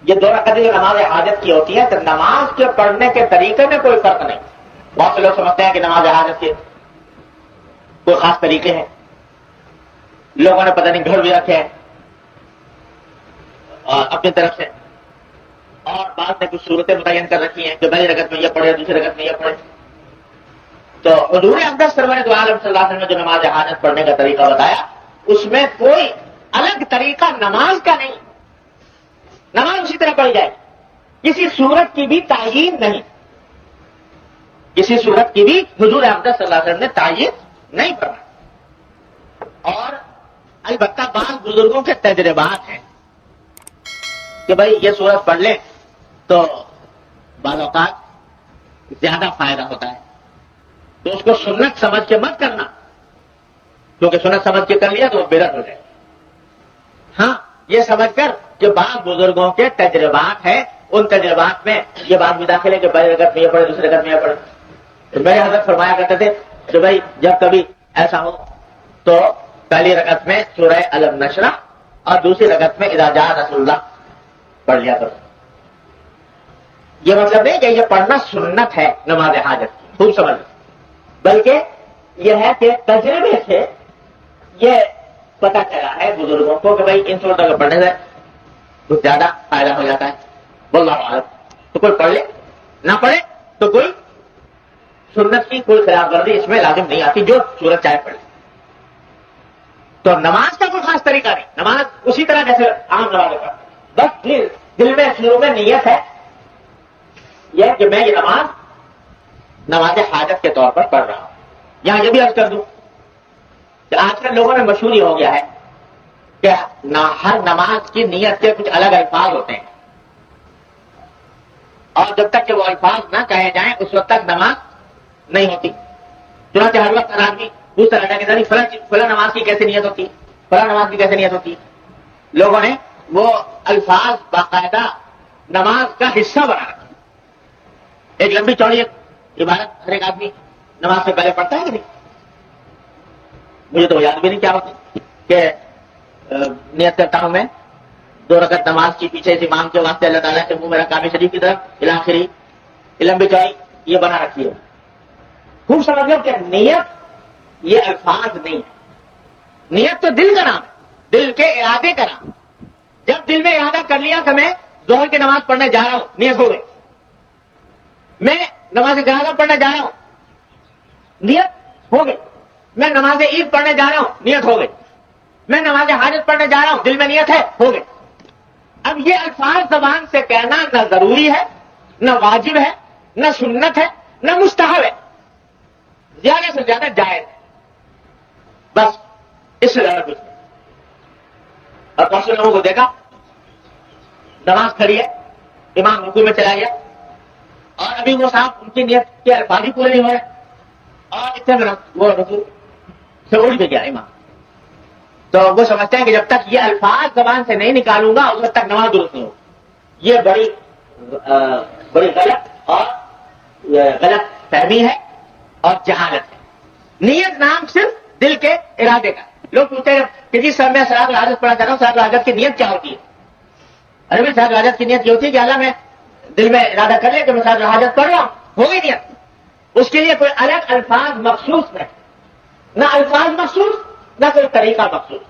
یہ 2 رکعتیں جو نماز حاجت کی ہوتی ہے تو نماز کے پڑھنے کے طریقے میں کوئی فرق نہیں. بہت سے لوگ سمجھتے ہیں کہ نماز حاجت کے کوئی خاص طریقے ہیں، لوگوں نے پتہ نہیں گھر بھی رکھے ہیں اور اپنی طرف سے، اور بعد میں کچھ صورتیں متعین کر رکھی ہیں کہ پہلی رکعت میں یہ پڑھے دوسری رکعت میں یہ پڑھے. تو حضور اقدس سرور دو عالم صلی اللہ علیہ وسلم نے جو نماز حاجت پڑھنے کا طریقہ بتایا اس میں کوئی الگ طریقہ نماز کا نہیں، نماز اسی طرح پڑھی جائے، کسی صورت کی بھی تعیین نہیں، کسی صورت کی بھی حضور اقدس صلی اللہ علیہ وسلم نے تعیین نہیں کرنا. اور البتہ بعض بزرگوں کے تجربات ہیں کہ بھائی یہ صورت پڑھ لیں تو بعض اوقات زیادہ فائدہ ہوتا ہے، تو اس کو سنت سمجھ کے مت کرنا، کیونکہ سنت سمجھ کے کر لیا تو وہ بدعت ہو جائے. ہاں یہ سمجھ کر کہ بعض بزرگوں کے تجربات ہیں، ان تجربات میں یہ بات بھی داخل ہے کہ پہلی رکعت میں یہ پڑھے دوسری رکعت میں یہ پڑھے. تو میرے حضرت فرمایا کرتے تھے کہ بھائی جب کبھی ایسا ہو تو پہلی رکعت میں سورہ الم نشرح اور دوسری رکعت میں اذا جاء نصر اللہ پڑھ لیا کرو. یہ مطلب نہیں کہ یہ پڑھنا سنت ہے نماز حاجت کی، خوب سمجھ، بلکہ یہ ہے کہ تجربے سے یہ پتہ چلا ہے بزرگوں کو کہ بھائی ان صورتوں کو پڑھنے سے کچھ زیادہ فائدہ ہو جاتا ہے. واللہ اعلم. تو کوئی پڑھ لے نہ پڑھے تو کوئی سنت کی کوئی خلاف ورزی اس میں لازم نہیں آتی، جو سورت چاہے پڑھے. تو نماز کا کوئی خاص طریقہ نہیں، نماز اسی طرح جیسے عام نماز کا، بس دل میں شروع میں نیت ہے یہ کہ میں یہ نماز حاجت کے طور پر پڑھ رہا ہوں. یہاں یہ بھی عرض کر دوں کہ آج کل لوگوں میں مشہور ہی ہو گیا ہے کہ ہر نماز کی نیت کے کچھ الگ الفاظ ہوتے ہیں، اور جب تک کہ وہ الفاظ نہ کہے جائیں اس وقت تک نماز نہیں ہوتی. چنانچہ ہر وقت آدمی پوچھتا رہتا ہے کہ فلاں نماز کی کیسے نیت ہوتی، فلاں نماز کی کیسے نیت ہوتی. لوگوں نے وہ الفاظ باقاعدہ نماز کا حصہ بنا رکھا. ایک لمبی چوڑی ایک عبارت ہر ایک آدمی نماز سے پہلے پڑھتا ہے کہ نہیں؟ مجھے تو یاد بھی نہیں کیا ہوتی کہ نیت کرتا ہوں میں 2 رکعت نماز کی پیچھے سے امام کے واسطے اللہ تعالیٰ کے منہ میں کعبہ شریف کی طرف الاخری لمبی چوڑی یہ بنا رکھی ہے. خوب سمجھ لو کہ نیت یہ الفاظ نہیں ہے، نیت تو دل کا نام ہے، دل کے ارادے کا نام. جب دل میں ارادہ کر لیا کہ میں ظہر کی نماز پڑھنے جا رہا ہوں، نیت ہو گئی. میں نماز جنازہ پڑھنے جا رہا ہوں، نیت ہو گئی. میں نماز عید پڑھنے جا رہا ہوں، نیت ہو گئی. میں نماز حاجت پڑھنے جا رہا ہوں، دل میں نیت ہے، ہو گئی. اب یہ الفاظ زبان سے کہنا نہ ضروری ہے، نہ واجب ہے، نہ سنت ہے، نہ مستحب ہے، زیادہ سے زیادہ جائز ہے. بس اس سے زیادہ کچھ نہیں. اور بہت سے لوگوں کو دیکھا نماز کھڑی ہے، امام رکوع میں چلا گیا اور ابھی وہ صاحب ان کی نیت کے الفاظ ہی پورے نہیں ہوئے اور اتنے میں وہ رکوع سے اڑ بھی گیا امام. تو وہ سمجھتے ہیں کہ جب تک یہ الفاظ زبان سے نہیں نکالوں گا اس وقت تک نماز درست نہیں ہوگی. یہ بڑی غلط اور غلط فہمی ہے اور جہالت ہے. نیت نام صرف دل کے ارادے کا. لوگ پوچھتے ہیں کہ جی سر میں صلاۃ الحاجت پڑھنا چاہتا ہوں، صلاۃ الحاجت کی نیت کیا ہوتی ہے؟ ارے بھائی صلاۃ الحاجت کی نیت یہ ہوتی ہے کہ اللہ میں دل میں ارادہ کر لے کہ میں صلاۃ الحاجت پڑھ رہا ہوں، ہو گئی نیت. اس کے لیے کوئی الگ الفاظ مخصوص نہیں، نہ الفاظ مخصوص نہ کوئی طریقہ مخصوص.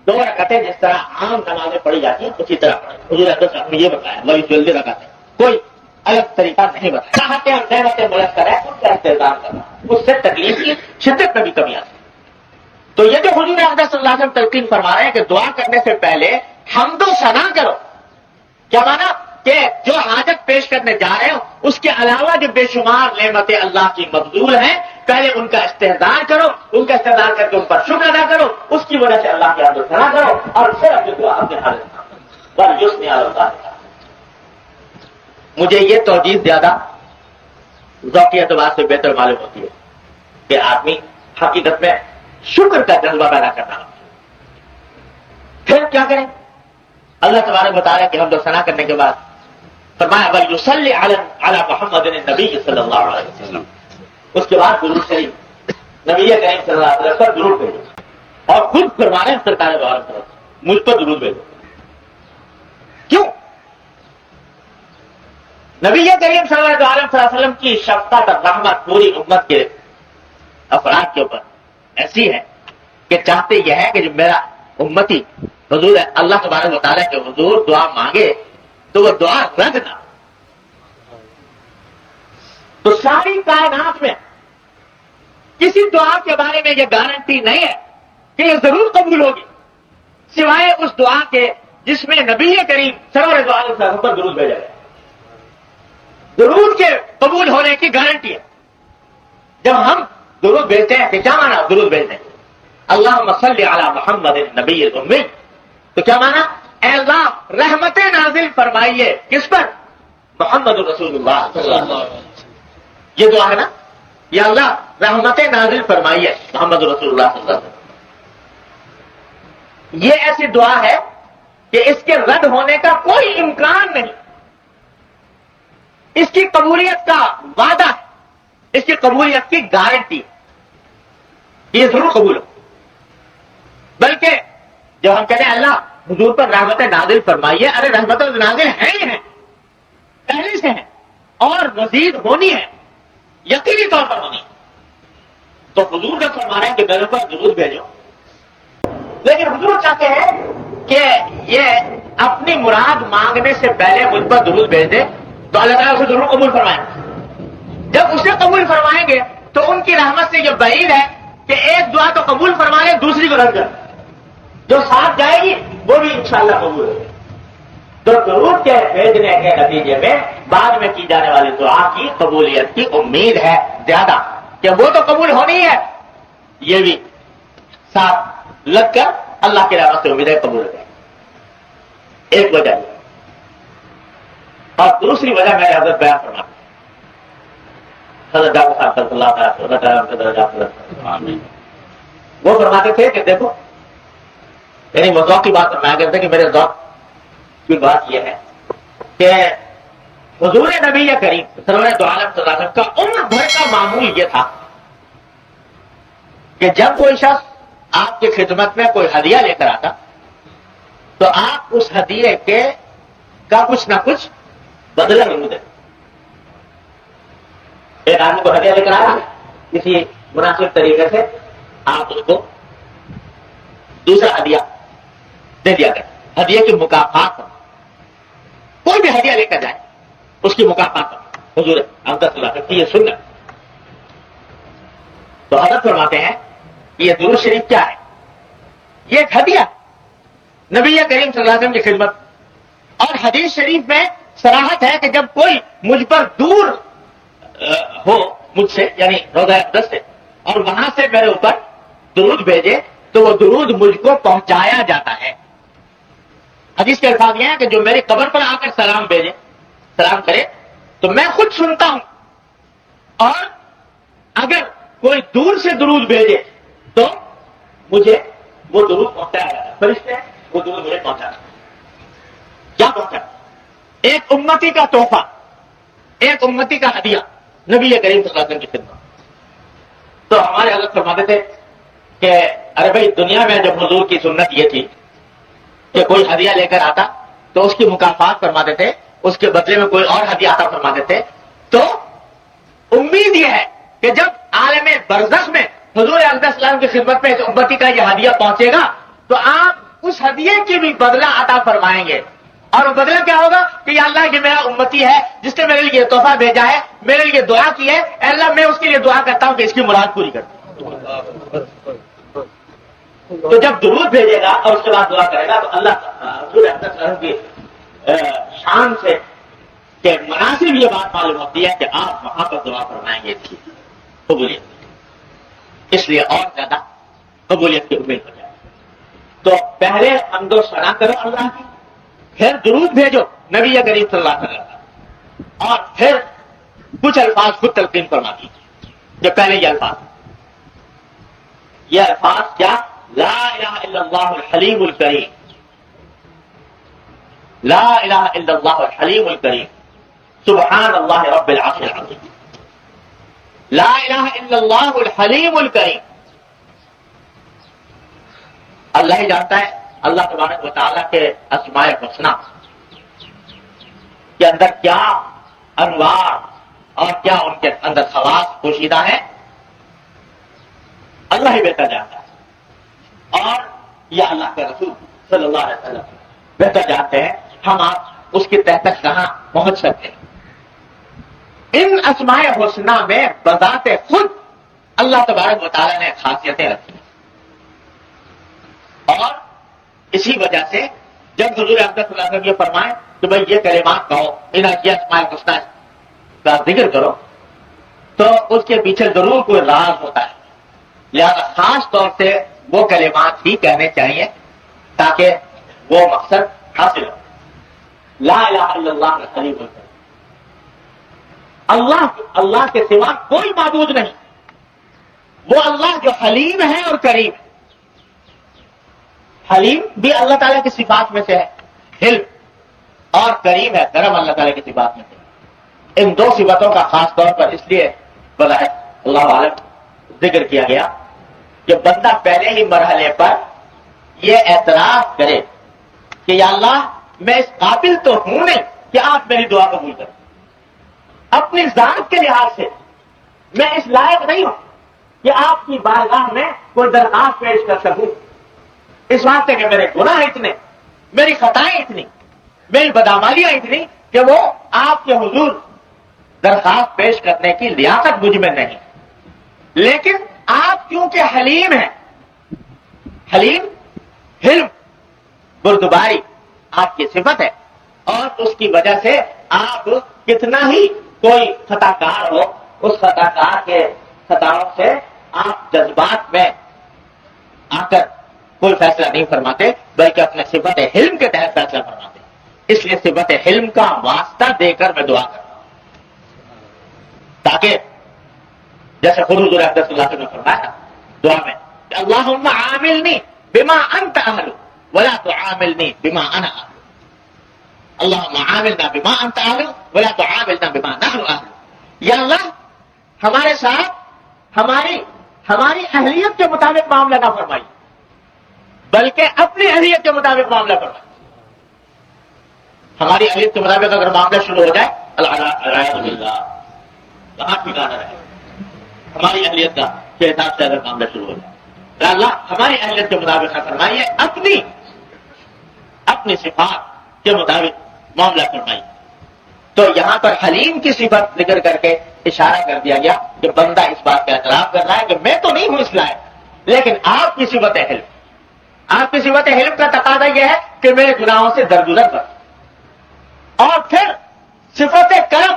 2 رکعتیں جس طرح عام نمازیں پڑھی جاتی ہیں اسی طرح پڑھیں. حضور اقدس نے یہ بتایا بڑی جلدی رکعتیں، کوئی الگ طریقہ نہیں بتایا. راحتیں اور نعمتیں ملک ہے اس کا انتظام کرنا، اس سے تکلیف کی شدت میں بھی کمی آتی ہے. تو یہ جو حضور اقدس صلی اللہ علیہ وسلم تلقین فرما رہے ہیں کہ دعا کرنے سے پہلے حمد و ثنا کرو. کیا مانا کہ جو حاجت پیش کرنے جا رہے ہو اس کے علاوہ جو بے شمار نعمتیں اللہ کی مبذول ہیں پہلے ان کا استحضار کرو، ان کا استحضار کر کے ان پر شکر ادا کرو، اس کی وجہ سے اللہ کی حمد و ثنا کرو اور پھر اپنی دعا اپنے حاجت پر یسنی علی اللہ. مجھے یہ توجیہ زیادہ ذوقی اعتبار سے بہتر معلوم ہوتی ہے کہ آدمی حقیقت میں شکر کا جذبہ پیدا کرنا ہوتا ہے. پھر کیا کریں؟ اللہ تبارک بتا رہا ہے کہ حمد و ثنا کرنے کے بعد فرمایا وَلْيُصَلِّ عَلَى مُحَمَّدٍ النَّبِيِّ صلی اللہ علیہ وسلم. اس کے بعد درود شریف نبی کریم صلی اللہ علیہ وسلم پر درود بھیجو اور خود فرما رہے ہیں سرکار دو عالم طرف مجھ پر درود بھیجو. کیوں؟ نبی کریم صلی اللہ علیہ وسلم کی شفقت اور رحمت پوری امت کے افراد کے اوپر ایسی ہے کہ چاہتے یہ ہے کہ جو میرا امتی حضور اللہ تبارک و تعالیٰ کے حضور دعا مانگے تو وہ دعا رد نہ. تو ساری کائنات میں کسی دعا کے بارے میں یہ گارنٹی نہیں ہے کہ یہ ضرور قبول ہوگی سوائے اس دعا کے جس میں نبی کریم صلی اللہ علیہ وسلم پر درود بھیجا جائے. درود کے قبول ہونے کی گارنٹی ہے. جب ہم درود بھیجتے ہیں کہ کیا مانا درود بھیجتے ہیں اللہم صلی علی محمد نبی الامی, تو کیا مانا اے اللہ رحمت نازل فرمائیے کس پر؟ محمد رسول اللہ صلی اللہ علیہ وسلم. یہ دعا ہے نا, یا اللہ رحمت نازل فرمائیے محمد رسول اللہ صلی اللہ علیہ وسلم. یہ ایسی دعا ہے کہ اس کے رد ہونے کا کوئی امکان نہیں. اس کی قبولیت کا وعدہ ہے, اس کی قبولیت کی گارنٹی, یہ ضرور قبول ہو. بلکہ جب ہم کہتے ہیں اللہ حضور پر رحمت نازل فرمائیے, ارے رحمت نازل ہے ہی ہے, پہلے سے ہے اور مزید ہونی ہے, یقینی طور پر ہونی. تو حضور جب فرما رہے ہیں کہ میرے پر درود بھیجو, لیکن حضور چاہتے ہیں کہ یہ اپنی مراد مانگنے سے پہلے مجھ پر درود بھیج دے تو اللہ تعالیٰ اسے ضرور قبول فرمائیں. جب اسے قبول فرمائیں گے تو ان کی رحمت سے یہ بعید ہے کہ ایک دعا تو قبول فرما لے دوسری کو رد کر, جو ساتھ جائے گی وہ بھی انشاءاللہ قبول ہوگی. تو درود کے بھیجنے کے نتیجے میں بعد میں کی جانے والی دعا کی قبولیت کی امید ہے زیادہ, کہ وہ تو قبول ہونی ہے, یہ بھی ساتھ لگ کر اللہ کی رحمت سے امید ہے قبول ہو جائے. ایک وجہ, اور دوسری وجہ میں حضرت بیان فرماتا ہوں, حضرت ڈاکٹر صاحب صلی اللہ علیہ وہ فرماتے تھے کہ دیکھو, یعنی وہ ذوق کی بات فرمایا کرتے کہ میرے ذوق کی بات یہ ہے کہ حضور نبی کریم سرور دو عالم صلی اللہ علیہ وسلم کا عمر بھر کا معمول یہ تھا کہ جب کوئی شخص آپ کی خدمت میں کوئی ہدیہ لے کر آتا تو آپ اس ہدیے کے کا کچھ نہ کچھ بدلہ ضرور دیں. ایک آدمی کو ہدیہ لے کر آیا, کسی مناسب طریقے سے آپ اس کو دوسرا ہدیہ دے دیا گیا. ہدیے کی مکافات کوئی بھی ہدیہ لے کر جائے اس کی مکافات حضور احمد صلی اللہ علیہ وسلم کی یہ سنت. تو حضرت فرماتے ہیں کہ یہ درود شریف کیا ہے؟ یہ ایک ہدیہ نبی کریم صلی اللہ علیہ وسلم کی خدمت. اور حدیث شریف میں صراحت ہے کہ جب کوئی مجھ پر دور ہو مجھ سے, یعنی روضہ اقدس سے, اور وہاں سے میرے اوپر درود بھیجے تو وہ درود مجھ کو پہنچایا جاتا ہے. حدیث کے الفاظ یہ ہیں کہ جو میری قبر پر آ کر سلام بھیجے, سلام کرے تو میں خود سنتا ہوں, اور اگر کوئی دور سے درود بھیجے تو مجھے وہ درود پہنچایا جاتا ہے. فرشتے وہ درود مجھے پہنچانا. کیا پہنچا؟ ایک امتی کا تحفہ, ایک امتی کا ہدیہ نبی کریم صلی اللہ علیہ وسلم کی خدمت. تو ہمارے حضرت فرماتے تھے کہ ارے بھائی دنیا میں جب حضور کی سنت یہ تھی کہ کوئی ہدیہ لے کر آتا تو اس کی مکافات فرماتے تھے, اس کے بدلے میں کوئی اور ہدیہ آتا فرماتے تھے. تو امید یہ ہے کہ جب عالم برزخ میں حضور صلی اللہ علیہ وسلم کی خدمت میں اس امتی کا یہ ہدیہ پہنچے گا تو آپ اس ہدیے کی بھی بدلہ عطا فرمائیں گے. اور وہ بدلہ کیا ہوگا کہ یا اللہ یہ میرا امتی ہے جس نے میرے لیے یہ تحفہ بھیجا ہے, میرے لیے دعا کی ہے, اے اللہ میں اس کے لیے دعا کرتا ہوں کہ اس کی مراد پوری کر دوں. تو جب درود بھیجے گا اور اس کے بعد دعا کرے گا تو اللہ حضور احمد صلی اللہ علیہ وسلم کی شان سے کہ مناسب یہ بات معلوم ہوتی ہے کہ آپ وہاں پر دعا فرمائیں گے تھی قبولیت, اس لیے اور زیادہ قبولیت کی امید ہو جائے. تو پہلے حمد و ثنا کرو اللہ کی, پھر درود بھیجو نبی کریم صلی اللہ علیہ وسلم, اور پھر کچھ الفاظ خود تلقین فرما دیجیے. جو پہلے یہ الفاظ کیا؟ لا الہ الا اللہ الحلیم الکریم, لا الہ الا اللہ الحلیم الکریم, سبحان اللہ رب العرش العظیم. لا الہ الا اللہ الحلیم الکریم. اللہ ہی جانتا ہے اللہ تبارک و تعالیٰ کے اسماء الحسنی کے اندر کیا انوار اور کیا ان کے اندر خواص پوشیدہ ہیں، اللہ ہی بہتر جانتا ہے، اور یا اللہ کے رسول صلی اللہ علیہ وسلم بہتر جانتے ہیں ہم آپ اس کے تحت تک کہاں پہنچ سکتے ہیں۔ ان اسماء حسنہ میں بذات خود اللہ تبارک و تعالیٰ نے خاصیتیں رکھی، اور اسی وجہ سے جب حضور اقدس صلی اللہ علیہ وسلم یہ فرمائیں کہ بھائی یہ کلمات کہو، ان اسماء الحسنہ کا ذکر کرو، تو اس کے پیچھے ضرور کوئی راز ہوتا ہے، لہذا خاص طور سے وہ کلمات ہی کہنے چاہیے تاکہ وہ مقصد حاصل ہو۔ لا الہ الا اللہ الحلیم الکریم، اللہ کے سوا کوئی معبود نہیں، وہ اللہ جو حلیم ہے اور کریم ہے۔ حلیم بھی اللہ تعالیٰ کی صفات میں سے ہے، حلم، اور کریم ہے، کرم اللہ تعالیٰ کی صفات میں سے ہے۔ ان دو صفتوں کا خاص طور پر اس لیے بظاہر اللہ عالم ذکر کیا گیا کہ بندہ پہلے ہی مرحلے پر یہ اعتراف کرے کہ یا اللہ میں اس قابل تو ہوں نہیں کہ آپ میری دعا قبول کریں، اپنی ذات کے لحاظ سے میں اس لائق نہیں ہوں کہ آپ کی بارگاہ میں کوئی درخواست پیش کر سکوں، اس واسطے کہ میرے گناہ اتنے، میری خطائیں اتنی، میری بدعمالیاں اتنی کہ وہ آپ کے حضور درخواست پیش کرنے کی لیاقت مجھ میں نہیں۔ لیکن آپ کیونکہ حلیم ہیں، حلیم، حلم، بردباری آپ کی صفت ہے، اور اس کی وجہ سے آپ کتنا ہی کوئی خطا کار ہو، اس خطا کار کے خطاؤں سے آپ جذبات میں آ کر کوئی فیصلہ نہیں فرماتے، بلکہ اپنے صفت حلم کے تحت فیصلہ فرماتے۔ اس لیے صفت حلم کا واسطہ دے کر میں دعا کرتا ہوں، تاکہ جیسے خود حضور اقدس صلی اللہ علیہ وسلم نے فرمایا دعا میں کہ اللہم عاملنی بما انت اہل ولا تعاملنی بما انا اہل، اللہم عاملنا بما انت اہل ولا تعاملنا بما نحن اہل۔ یا اللہ ہمارے ساتھ ہماری اہلیت کے مطابق معاملہ نہ فرمائی، بلکہ اپنی اہلیت کے مطابق معاملہ فرمائی۔ ہماری اہلیت کے مطابق اگر معاملہ شروع ہو جائے العیاذ باللہ کہاں ٹھکانا رہے، ہماری اہلیت کا کے حساب سے اگر معاملہ شروع ہو جائے، اللہ ہماری اہلیت کے مطابق نہ فرمائیے، اپنی صفات کے مطابق معاملہ فرمائیے۔ تو یہاں پر حلیم کی صفت ذکر کر کے اشارہ کر دیا گیا کہ بندہ اس بات کا اعتراف کر رہا ہے کہ میں تو نہیں ہوں اس لائق، لیکن آپ کی صفت حلم، آپ کی صفت حلم کا تقاضا یہ ہے کہ میرے گناہوں سے درگزر کر، اور پھر صفت کرم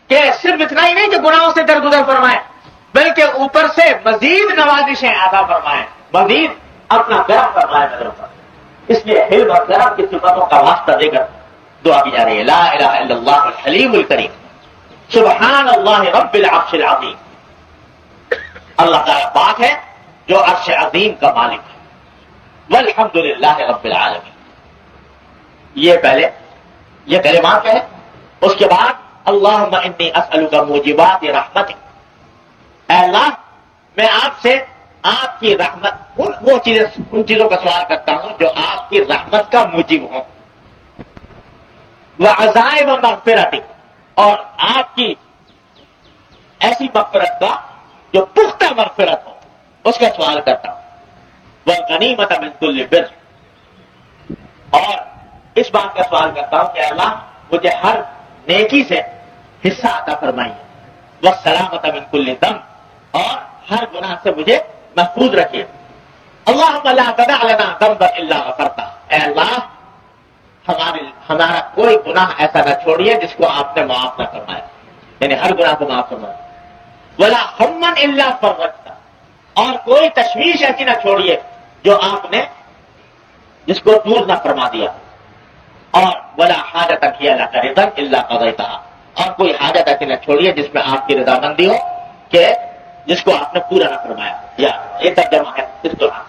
کہ صرف اتنا ہی نہیں کہ گناہوں سے درگزر فرمائے، بلکہ اوپر سے مزید نوازشیں عطا فرمائے، مزید اپنا کرم فرمائے میرے اوپر۔ اس لیے حلم اور کرم کی صفتوں کا واسطہ دے کر دعا کی جا رہی ہے۔ لا الہ الا اللہ الحلیم الکریم، سبحان اللہ رب العرش العظیم، اللہ تعالیٰ پاک ہے جو عرش عظیم کا مالک ہے، والحمد للہ رب العالمین۔ یہ پہلے یہ کلمات ہے، اس کے بعد اللہم انی اسألک موجبات رحمتک، اے اللہ میں آپ سے آپ کی رحمت ان چیزوں کا سوال کرتا ہوں جو آپ کی رحمت کا موجب ہوں، وعزائم مغفرتک، اور آپ کی ایسی مغفرت کا جو پختہ مغفرت ہو اس کا سوال کرتا ہوں، والغنیمۃ من کل بر، اور اس بات کا سوال کرتا ہوں کہ اللہ مجھے ہر نیکی سے حصہ عطا فرمائیے، والسلامۃ من کل ذنب، اور ہر گناہ سے مجھے محفوظ رکھیے، اللہم لا تدع لنا ذنبا الا غفرتہ، اے اللہ ہمارا کوئی گناہ ایسا نہ چھوڑیے جس کو آپ نے معاف نہ فرمایا، یعنی ہر گناہ کو معاف فرمایا، ولا ہما الا فرجتہ، اور کوئی تشویش ایسی نہ چھوڑیے جو آپ نے جس کو دور نہ فرما دیا، اور ولا حاجت ہی لک رضا الا قضیتہا، اور کوئی حاجت ایسی نہ چھوڑیے جس میں آپ کی رضامندی ہو کہ جس کو آپ نے پورا نہ فرمایا، یا یہ ترجمہ ہے اس طرح۔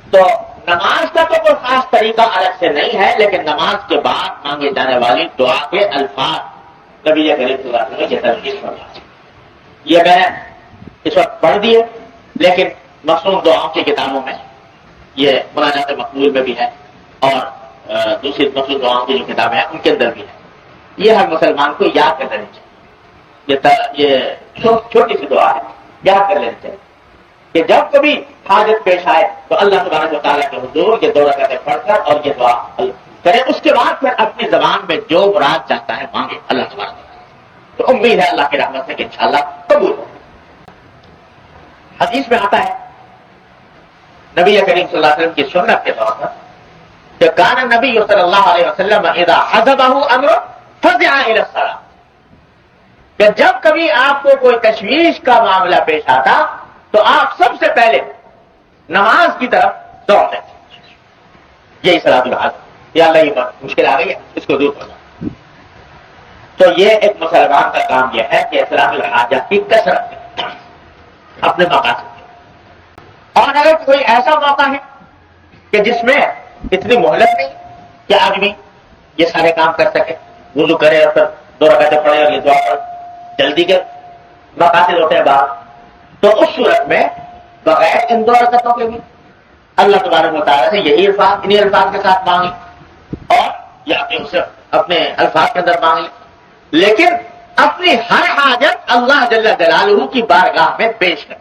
تو نماز کا تو کوئی خاص طریقہ الگ سے نہیں ہے، لیکن نماز کے بعد مانگے جانے والی دعا کے الفاظ نبی کریم صلی اللہ علیہ وسلم نے یہ ترغیب فرمائی۔ یہ میں اس وقت پڑھ دیے، لیکن مخصوص دعاؤں کی کتابوں میں یہ مناجات مقبول میں بھی ہے، اور دوسری مخصوص دعاؤں کی جو کتابیں ہیں ان کے اندر بھی ہے۔ یہ ہر مسلمان کو یاد کر لینی چاہیے. یہ چھوٹی سی دعا ہے، یاد کر لینی چاہیے کہ جب کبھی حاجت پیش آئے تو اللہ تبارک و تعالیٰ کے حضور یہ 2 رکعتیں پڑھ کر اور یہ دعا کرے. اس کے بعد پھر اپنی زبان میں جو مراد چاہتا ہے مانگے اللہ تبارک و تعالیٰ. تو امید ہے اللہ کی رحمت سے کہ انشاءاللہ قبول ہو. حدیث میں آتا ہے نبی کریم صلی اللہ علیہ وسلم کی سنت کے طور پر کہ کان نبی صلی اللہ علیہ وسلم اذا حزبہ امر فزع الی الصلاۃ، کہ جب کبھی آپ کو کوئی تشویش کا معاملہ پیش آتا تو آپ سب سے پہلے نماز کی طرف دوڑتے تھے. یہی صلاۃ الحاجہ، یا اللہ یہ بات مشکل آ گئی ہے اس کو دور کرنا. تو یہ ایک مسلمان کا کام یہ ہے کہ صلاۃ الحاجہ کی کثرت اپنے مقاصد. اور اگر کوئی ایسا موقع ہے کہ جس میں اتنی مہلت نہیں کہ آدمی یہ سارے کام کر سکے، وضو کرے اور پھر 2 رکعتیں پڑھے اور یہ دعا پڑھے، جلدی کے مقاصد ہوتے ہیں باہر، تو اس صورت میں بغیر ان 2 رکعتوں کے بھی اللہ تبارک و تعالیٰ سے یہی الفاظ انہی الفاظ کے ساتھ مانگی اور یا کہ اسے اپنے الفاظ کے اندر مانگی، لیکن اپنی ہر حاجت اللہ جل جلالہ کی بارگاہ میں پیش کریں.